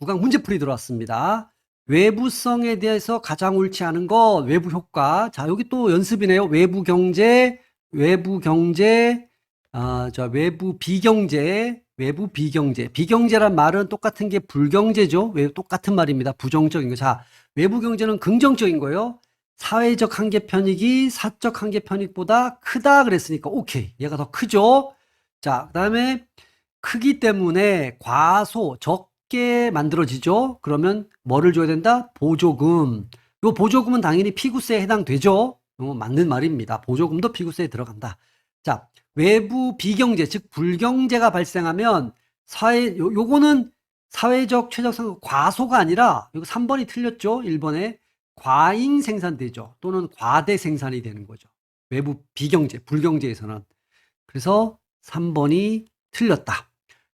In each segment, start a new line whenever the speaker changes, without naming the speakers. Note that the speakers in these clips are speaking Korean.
9강 문제풀이 들어왔습니다. 외부성에 대해서 가장 옳지 않은 것, 외부 효과. 자, 여기 또 연습이네요. 외부 경제, 외부 경제, 외부 비경제, 외부 비경제. 비경제란 말은 똑같은 게 불경제죠. 왜 똑같은 말입니다. 부정적인 거. 자, 외부 경제는 긍정적인 거예요. 사회적 한계 편익이 사적 한계 편익보다 크다 그랬으니까 오케이. 얘가 더 크죠. 자, 그다음에 크기 때문에 과소, 적게 만들어지죠. 그러면 뭐를 줘야 된다? 보조금. 요 보조금은 당연히 피구세에 해당되죠. 맞는 말입니다. 보조금도 피구세에 들어간다. 자, 외부 비경제, 즉 불경제가 발생하면 요거는 사회적 최적성 과소가 아니라 이거 3번이 틀렸죠. 1번에 과잉 생산되죠. 또는 과대 생산이 되는 거죠. 외부 비경제, 불경제에서는. 그래서 3번이 틀렸다.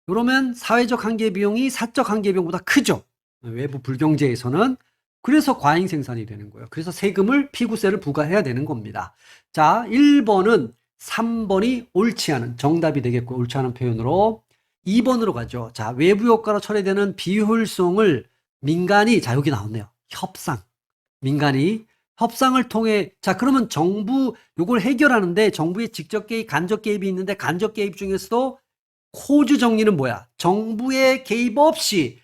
그러면 사회적 한계 비용이 사적 한계 비용보다 크죠. 외부 불경제에서는. 그래서 과잉 생산이 되는 거예요. 그래서 세금을 피구세를 부과해야 되는 겁니다. 자, 1번은 3번이 옳지 않은 정답이 되겠고 옳지 않은 표현으로 2번으로 가죠. 자, 외부 효과로 철회되는 비효율성을 민간이 자 여기 나왔네요. 협상. 민간이 협상을 통해 자 그러면 정부 요걸 해결하는데 정부의 직접 개입, 간접 개입이 있는데 간접 개입 중에서도 코주 정리는 뭐야? 정부의 개입 없이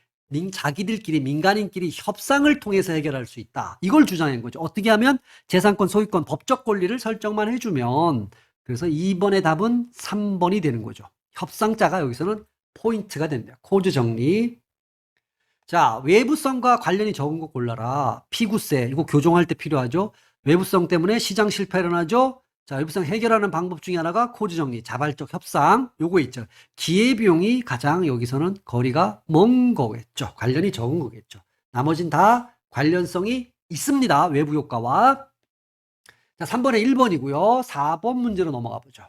자기들끼리 민간인끼리 협상을 통해서 해결할 수 있다. 이걸 주장한 거죠. 어떻게 하면 재산권, 소유권, 법적 권리를 설정만 해주면 그래서 2번의 답은 3번이 되는 거죠. 협상자가 여기서는 포인트가 된다. 코주 정리. 자, 외부성과 관련이 적은 거 골라라. 피구세, 이거 교정할 때 필요하죠. 외부성 때문에 시장 실패 일어나죠. 자, 외부성 해결하는 방법 중에 하나가 코드 정리, 자발적 협상, 요거 있죠. 기회비용이 가장 여기서는 거리가 먼 거겠죠. 관련이 적은 거겠죠. 나머진 다 관련성이 있습니다. 외부 효과와. 자, 3번에 1번이고요. 4번 문제로 넘어가 보죠.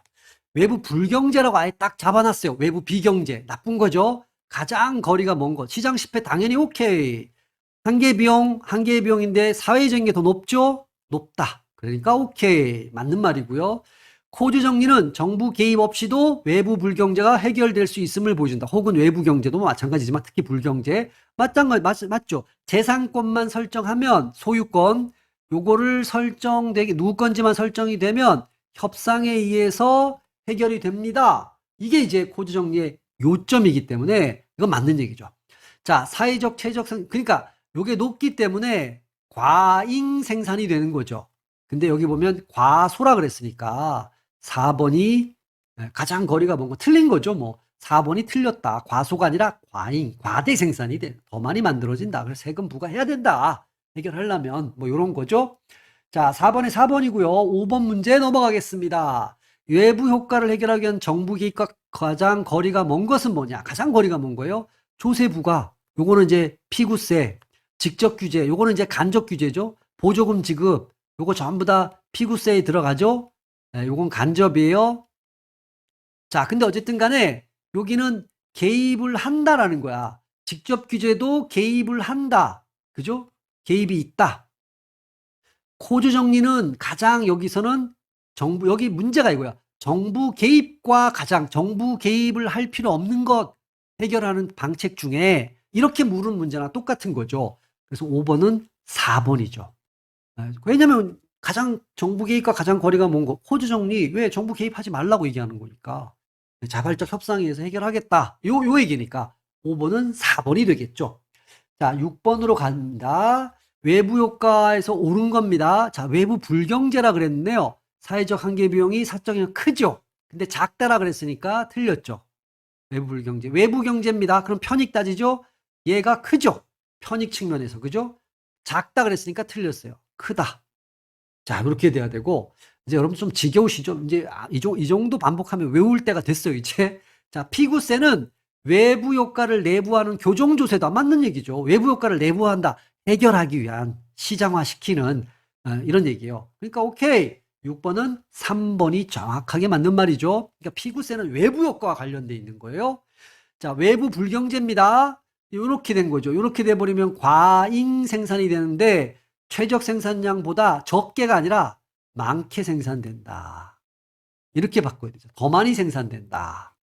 외부 불경제라고 아예 딱 잡아놨어요. 외부 비경제. 나쁜 거죠. 가장 거리가 먼 것. 시장 실패 당연히 오케이. 한계 비용인데 사회적인 게 더 높죠? 높다. 그러니까 오케이. 맞는 말이고요. 코드 정리는 정부 개입 없이도 외부 불경제가 해결될 수 있음을 보여준다. 혹은 외부 경제도 마찬가지지만 특히 불경제. 맞죠? 재산권만 설정하면 소유권, 요거를 설정되게, 누구 건지만 설정이 되면 협상에 의해서 해결이 됩니다. 이게 이제 코드 정리의 요점이기 때문에 이건 맞는 얘기죠. 자, 사회적 최적성, 그러니까 요게 높기 때문에 과잉 생산이 되는 거죠. 근데 여기 보면 과소라 그랬으니까 4번이 가장 거리가 먼 거 틀린 거죠. 뭐 4번이 틀렸다. 과소가 아니라 과잉, 과대 생산이 돼. 더 많이 만들어진다. 그래서 세금 부과해야 된다. 해결하려면 뭐 이런 거죠. 자, 4번에 4번이고요. 5번 문제 넘어가겠습니다. 외부 효과를 해결하기 위한 정부 개입과 가장 거리가 먼 것은 뭐냐? 가장 거리가 먼 거예요. 조세 부과. 요거는 이제 피구세, 직접 규제. 요거는 이제 간접 규제죠. 보조금 지급. 요거 전부 다 피구세에 들어가죠. 네, 요건 간접이에요. 자, 근데 어쨌든 간에 여기는 개입을 한다라는 거야. 직접 규제도 개입을 한다. 그죠? 개입이 있다. 코드 정리는 가장 여기서는 정부, 여기 문제가 이거야. 정부 개입을 할 필요 없는 것 해결하는 방책 중에 이렇게 물은 문제나 똑같은 거죠. 그래서 5번은 4번이죠. 왜냐면 가장 정부 개입과 가장 거리가 먼 거, 코드 정리, 왜 정부 개입하지 말라고 얘기하는 거니까. 자발적 협상에 의해서 해결하겠다. 요 얘기니까 5번은 4번이 되겠죠. 자, 6번으로 갑니다. 외부 효과에서 옳은 겁니다. 자, 외부 불경제라 그랬는데요. 사회적 한계 비용이 사적이면 크죠. 근데 작다라 그랬으니까 틀렸죠. 외부 불경제. 외부 경제입니다. 그럼 편익 따지죠? 얘가 크죠. 편익 측면에서. 그죠? 작다 그랬으니까 틀렸어요. 크다. 자, 이렇게 돼야 되고, 이제 여러분 좀 지겨우시죠? 이제 이 정도 반복하면 외울 때가 됐어요, 이제. 자, 피구세는 외부 효과를 내부하는 교정조세도 안 맞는 얘기죠. 외부 효과를 내부한다. 해결하기 위한 시장화시키는 이런 얘기예요. 그러니까 오케이. 6번은 3번이 정확하게 맞는 말이죠. 그러니까 피구세는 외부 효과와 관련돼 있는 거예요. 자, 외부 불경제입니다. 이렇게 된 거죠. 이렇게 돼버리면 과잉 생산이 되는데 최적 생산량보다 적게가 아니라 많게 생산된다. 이렇게 바꿔야 되죠. 더 많이 생산된다.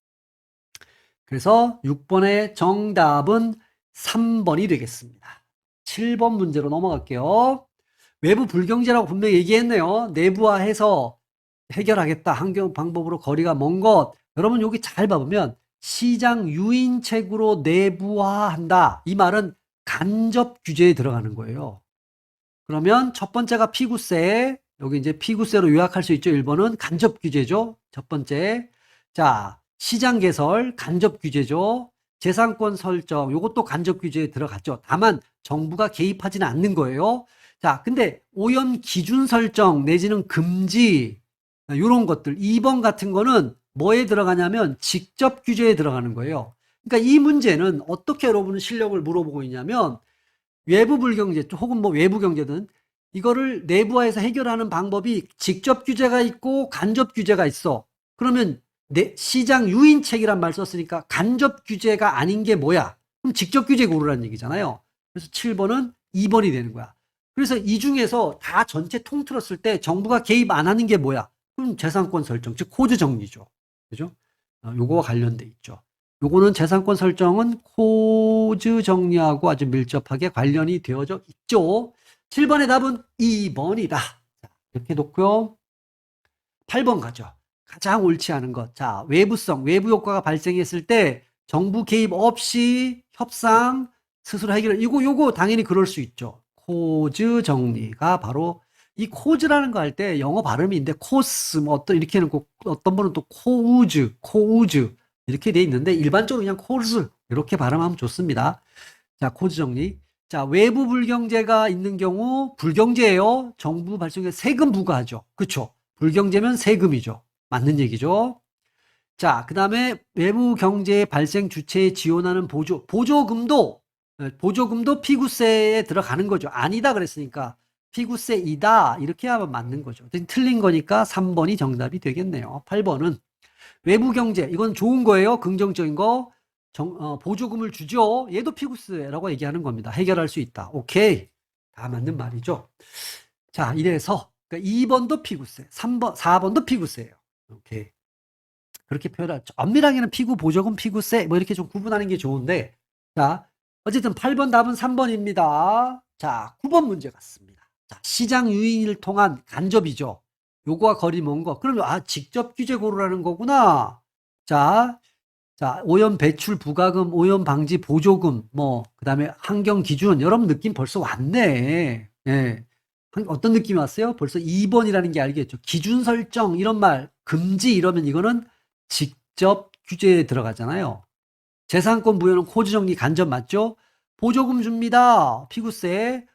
그래서 6번의 정답은 3번이 되겠습니다. 7번 문제로 넘어갈게요. 외부 불경제라고 분명히 얘기했네요. 내부화해서 해결하겠다. 환경 방법으로 거리가 먼 것. 여러분 여기 잘 봐보면 시장 유인책으로 내부화한다. 이 말은 간접 규제에 들어가는 거예요. 그러면 첫 번째가 피구세. 여기 이제 피구세로 요약할 수 있죠. 1번은 간접 규제죠. 첫 번째. 자, 시장 개설 간접 규제죠. 재산권 설정 요것도 간접 규제에 들어갔죠. 다만 정부가 개입하지는 않는 거예요. 자, 근데 오염 기준 설정 내지는 금지 요런 것들 2번 같은 거는 뭐에 들어가냐면 직접 규제에 들어가는 거예요. 그러니까 이 문제는 어떻게 여러분은 실력을 물어보고 있냐면 외부 불경제 혹은 뭐 외부 경제든 이거를 내부화해서 해결하는 방법이 직접 규제가 있고 간접 규제가 있어. 그러면 시장 유인책이란 말 썼으니까 간접 규제가 아닌 게 뭐야? 그럼 직접 규제 고르라는 얘기잖아요. 그래서 7번은 2번이 되는 거야. 그래서 이 중에서 다 전체 통틀었을 때 정부가 개입 안 하는 게 뭐야? 그럼 재산권 설정, 즉 코드 정리죠. 그죠? 요거와 관련돼 있죠. 요거는 재산권 설정은 코드 정리하고 아주 밀접하게 관련이 되어져 있죠. 7번의 답은 2번이다. 이렇게 놓고요. 8번 가죠. 가장 옳지 않은 것. 자, 외부성, 외부 효과가 발생했을 때 정부 개입 없이 협상, 스스로 해결. 요거 당연히 그럴 수 있죠. 코즈 정리가 바로 이 코즈라는 거 할 때 영어 발음인데 코스 뭐 어떤 이렇게 해놓고 어떤 분은 또 코우즈 이렇게 돼 있는데 일반적으로 그냥 코즈 이렇게 발음하면 좋습니다. 자, 코즈 정리. 자, 외부 불경제가 있는 경우 불경제예요. 정부 발생에 세금 부과하죠. 그렇죠? 불경제면 세금이죠. 맞는 얘기죠. 자, 그 다음에 외부 경제 발생 주체에 지원하는 보조금도 피구세에 들어가는 거죠. 아니다 그랬으니까 피구세이다 이렇게 하면 맞는 거죠. 틀린 거니까 3번이 정답이 되겠네요. 8번은 외부 경제 이건 좋은 거예요. 긍정적인 거. 보조금을 주죠. 얘도 피구세라고 얘기하는 겁니다. 해결할 수 있다. 오케이. 다 맞는 말이죠. 자, 이래서 그러니까 2번도 피구세, 3번, 4번도 피구세예요. 오케이. 그렇게 표현하죠. 엄밀하게는 피구, 보조금, 피구세 뭐 이렇게 좀 구분하는 게 좋은데 자, 어쨌든 8번 답은 3번입니다. 자, 9번 문제 같습니다. 자, 시장 유인을 통한 간접이죠. 요거와 거리 먼 거. 그러면 직접 규제 고르라는 거구나. 자, 오염 배출 부가금, 오염 방지 보조금, 뭐 그다음에 환경 기준 여러분 느낌 벌써 왔네. 예. 어떤 느낌이 왔어요? 벌써 2번이라는 게 알겠죠. 기준 설정 이런 말 금지 이러면 이거는 직접 규제에 들어가잖아요. 재산권 부여는 코드 정리 간접 맞죠? 보조금 줍니다. 피구세.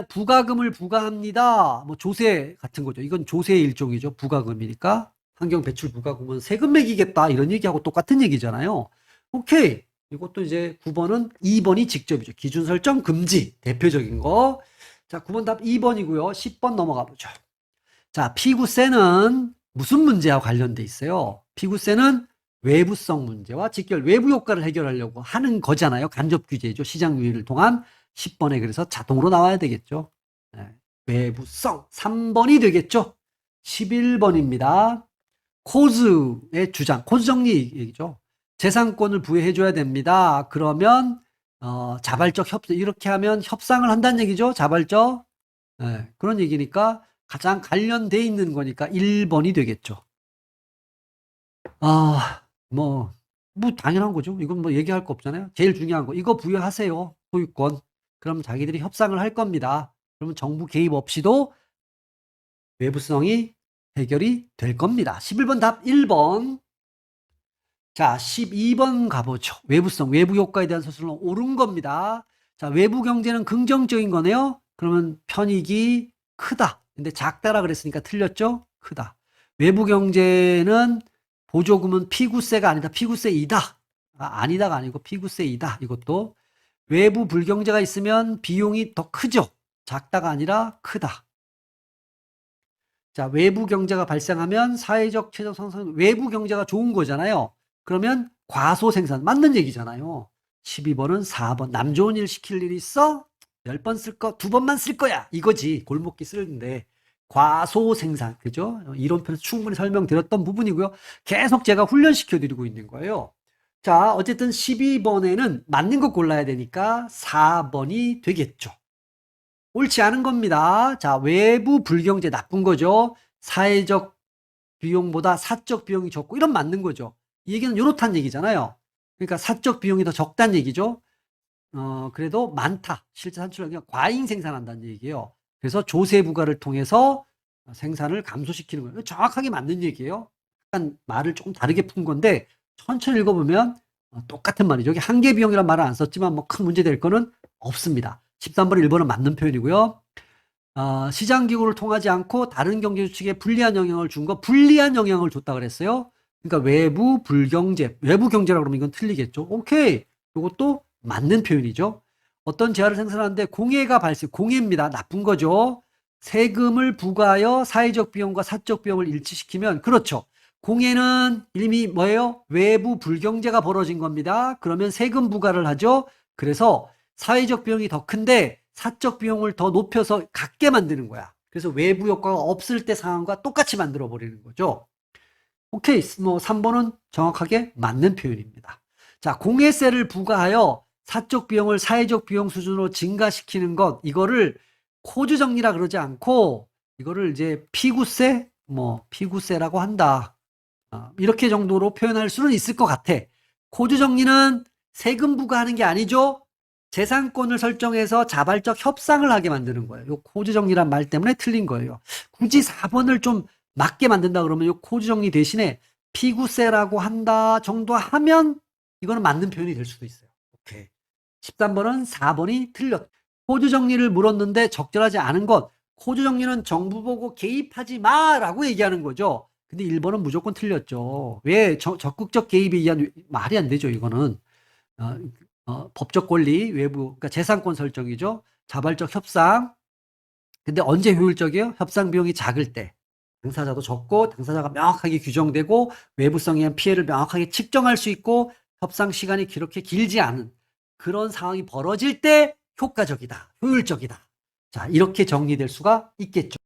부가금을 부과합니다. 뭐 조세 같은 거죠. 이건 조세의 일종이죠. 부가금이니까. 환경 배출 부가금은 세금 매기겠다. 이런 얘기하고 똑같은 얘기잖아요. 오케이. 이것도 이제 9번은 2번이 직접이죠. 기준 설정 금지. 대표적인 거. 자, 9번 답 2번이고요. 10번 넘어가 보죠. 자, 피구세는 무슨 문제와 관련돼 있어요? 피구세는 외부성 문제와 직결 외부 효과를 해결하려고 하는 거잖아요. 간접 규제죠. 시장 유인을 통한 10번에 그래서 자동으로 나와야 되겠죠. 네. 외부성 3번이 되겠죠. 11번입니다. 코즈의 주장, 코즈 정리 얘기죠. 재산권을 부여해줘야 됩니다. 그러면 자발적 협상 이렇게 하면 협상을 한다는 얘기죠. 자발적 그런 얘기니까 가장 관련돼 있는 거니까 1번이 되겠죠. 뭐 당연한 거죠. 이건 뭐 얘기할 거 없잖아요. 제일 중요한 거 이거 부여하세요. 소유권. 그럼 자기들이 협상을 할 겁니다. 그러면 정부 개입 없이도 외부성이 해결이 될 겁니다. 11번 답 1번. 자, 12번 가보죠. 외부성, 외부 효과에 대한 서술은 옳은 겁니다. 자, 외부 경제는 긍정적인 거네요. 그러면 편익이 크다. 근데 작다라 그랬으니까 틀렸죠? 크다. 외부 경제는 보조금은 피구세가 아니다. 피구세이다. 아니다가 아니고 피구세이다. 이것도. 외부 불경제가 있으면 비용이 더 크죠. 작다가 아니라 크다. 자, 외부 경제가 발생하면 사회적 최저 상승, 외부 경제가 좋은 거잖아요. 그러면 과소 생산 맞는 얘기잖아요. 12번은 4번. 남 좋은 일 시킬 일 있어? 10번 쓸 거, 2번만 쓸 거야. 이거지. 골목기 쓰는데. 과소 생산. 그죠? 이론편에서 충분히 설명드렸던 부분이고요. 계속 제가 훈련시켜 드리고 있는 거예요. 자, 어쨌든 12번에는 맞는 거 골라야 되니까 4번이 되겠죠. 옳지 않은 겁니다. 자, 외부 불경제 나쁜 거죠. 사회적 비용보다 사적 비용이 적고 이런 맞는 거죠. 이 얘기는 요렇단 얘기잖아요. 그러니까 사적 비용이 더 적다는 얘기죠. 그래도 많다. 실제 산출량이 과잉 생산한다는 얘기예요. 그래서 조세 부과를 통해서 생산을 감소시키는 거예요. 정확하게 맞는 얘기예요. 약간 말을 조금 다르게 푼 건데 천천히 읽어보면 똑같은 말이죠. 여기 한계 비용이란 말을 안 썼지만 뭐 큰 문제 될 거는 없습니다. 13번 1번은 맞는 표현이고요. 시장 기구를 통하지 않고 다른 경제 주축에 불리한 영향을 준 거, 불리한 영향을 줬다 그랬어요. 그러니까 외부 불경제, 외부 경제라고 그러면 이건 틀리겠죠. 오케이. 이것도 맞는 표현이죠. 어떤 재화를 생산하는데 공해가 발생, 공해입니다. 나쁜 거죠. 세금을 부과하여 사회적 비용과 사적 비용을 일치시키면, 그렇죠. 공해는 이미 뭐예요? 외부 불경제가 벌어진 겁니다. 그러면 세금 부과를 하죠. 그래서 사회적 비용이 더 큰데 사적 비용을 더 높여서 갖게 만드는 거야. 그래서 외부 효과가 없을 때 상황과 똑같이 만들어 버리는 거죠. 오케이. 뭐 3번은 정확하게 맞는 표현입니다. 자, 공해세를 부과하여 사적 비용을 사회적 비용 수준으로 증가시키는 것, 이거를 코주 정리라 그러지 않고 이거를 이제 피구세, 뭐 피구세라고 한다. 이렇게 정도로 표현할 수는 있을 것 같아. 코주 정리는 세금 부과하는 게 아니죠. 재산권을 설정해서 자발적 협상을 하게 만드는 거예요. 요 코주 정리란 말 때문에 틀린 거예요. 굳이 4번을 좀 맞게 만든다 그러면 요 코주 정리 대신에 피구세라고 한다 정도 하면 이거는 맞는 표현이 될 수도 있어요. 오케이. 13번은 4번이 틀렸. 코주 정리를 물었는데 적절하지 않은 것. 코주 정리는 정부 보고 개입하지 마라고 얘기하는 거죠. 근데 1번은 무조건 틀렸죠. 왜 적극적 개입에 의한 말이 안 되죠, 이거는. 법적 권리, 외부, 그러니까 재산권 설정이죠. 자발적 협상. 근데 언제 효율적이에요? 협상 비용이 작을 때. 당사자도 적고 당사자가 명확하게 규정되고 외부성에 의한 피해를 명확하게 측정할 수 있고 협상 시간이 그렇게 길지 않은 그런 상황이 벌어질 때 효과적이다, 효율적이다. 자, 이렇게 정리될 수가 있겠죠.